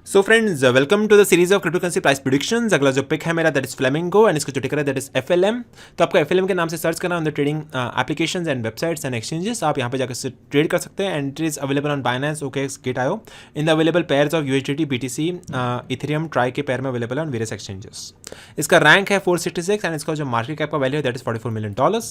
So friends, welcome to the series of cryptocurrency price predictions. अगला जो pick है मेरा दैट इज फ्लेमिंगो एंड इसका जो टिकर है दैट इज एफएलएम। तो आपको एफएलएम के नाम से सर्च करना on the trading applications and websites and exchanges. आप यहाँ पे जाकर ट्रेड कर सकते हैं and it is available on Binance, OKX, Gate io in the available pairs of USDT, BTC, Ethereum, TRY के पेयर में अवेलेबल ऑन वेरियस एक्सचेंजेस। इसका रैंक है 466 एंड इसका जो मार्केट कैप का वैल्यू है that is $44 million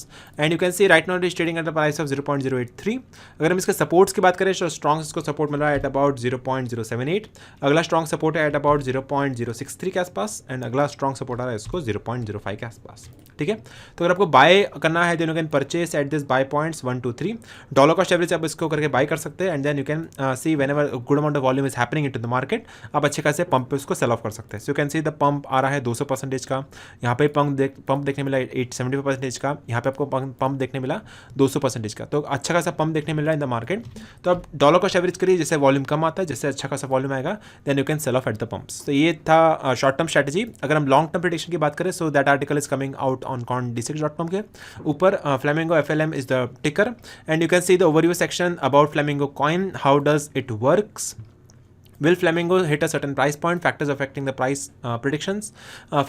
and you can see right now it is trading at the price of 0.083। अगर हम इसके सपोर्ट्स की बात करें तो स्ट्रॉन्ग इसको सपोर्ट मिल रहा है एट अबाउट 0.078। अगला स्ट्रॉन्ग सपोर्ट है एट अबाउट 0.063 के आसपास एंड अगला स्ट्रॉन्ग सपोर्ट आ रहा है इसको 0.05 के आसपास। ठीक है, तो अगर आपको बाय करना है then you can purchase at this buy points 1 2 3। Dollar cost average आप इसको करके बाय कर सकते हैं and then you can see whenever good amount of volume is happening into the market, आप अच्छे खासे पंप पे उसको सेल ऑफ कर सकते हैं। So you can see the pump आ रहा है 200% का, यहाँ पे पंप देखने मिला 875% का, यहाँ पे आपको पंप देखने मिला 200% का। तो अच्छा खासा पंप देखने मिल रहा है इन द मार्केट। तो आप डॉलर कॉस्ट एवरेज करिए, जैसे वॉल्यूम कम आता है, जैसे अच्छा खासा वॉल्यूम आएगा then you can sell off at the pumps. तो ये था शॉर्ट टर्म स्ट्रेटजी। अगर हम लॉन्ग टर्म प्रेडिक्शन की बात करें so that article is coming out on coindc.com के ऊपर। फ्लेमिंगो एफएलएम इज द टिकर and you can see the overview section about flamingo coin, how does it works, Will Flamingo hit a certain price point? Factors affecting the price predictions.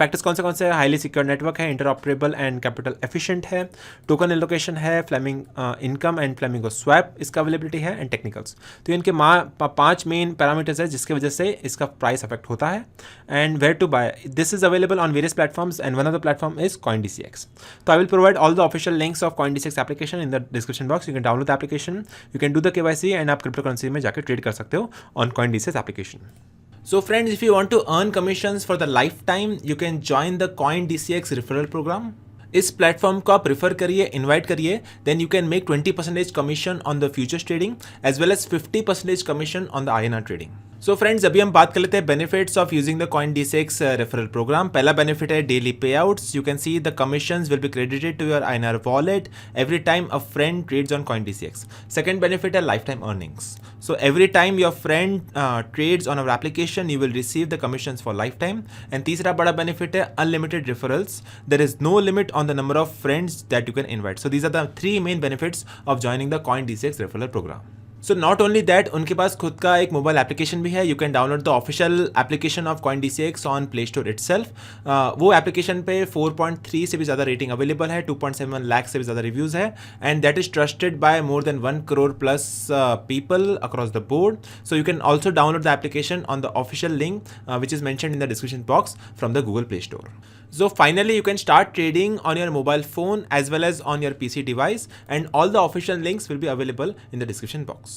Factors कौन से हैं? Highly secure network है, interoperable and capital efficient है, token allocation है, flaming income and Flamingo swap इसका availability है and technicals. तो इनके 5 मेन पैरामीटर्स है जिसकी वजह से इसका प्राइस अफेक्ट होता है and where to buy. This is available on various platforms and one of the platform is CoinDCX. तो I will provide all the official links of CoinDCX application in the description box. You can download the application, you can do the KYC and आप crypto currency में जाकर trade कर सकते हो on CoinDCX application. So friends, if you want to earn commissions for the lifetime, you can join the CoinDCX referral program. इस platform को आप prefer करिए, इन्वाइट करिए, then you can make 20% commission on the futures trading as well as 50% commission on the INR trading. So friends, अभी हम बात कर लेते हैं benefits of using the CoinDCX referral program. पहला बेनिफिट है daily payouts. You can see the commissions will be credited to your INR wallet every time a friend trades on CoinDCX। Second benefit है life time earnings. So every time your friend trades on our application, you will receive the commissions for lifetime. And तीसरा बड़ा benefit है unlimited referrals. There is no limit on the number of friends that you can invite. So these are the 3 main benefits of joining the CoinDCX referral program. So not only that, उनके पास खुद का एक mobile application भी है। You can download the official application of CoinDCX on play store itself. वो application पे 4.3 से भी ज़्यादा रेटिंग अवेलेबल है, 2.7 लाख से भी ज़्यादा रिव्यूज़ है and that is trusted bye more than 1 crore plus people across the board. So you can also download the application on the official link which is mentioned in the description box from the Google Play Store. So finally, you can start trading on your mobile phone as well as on your PC device and all the official links will be available in the description box.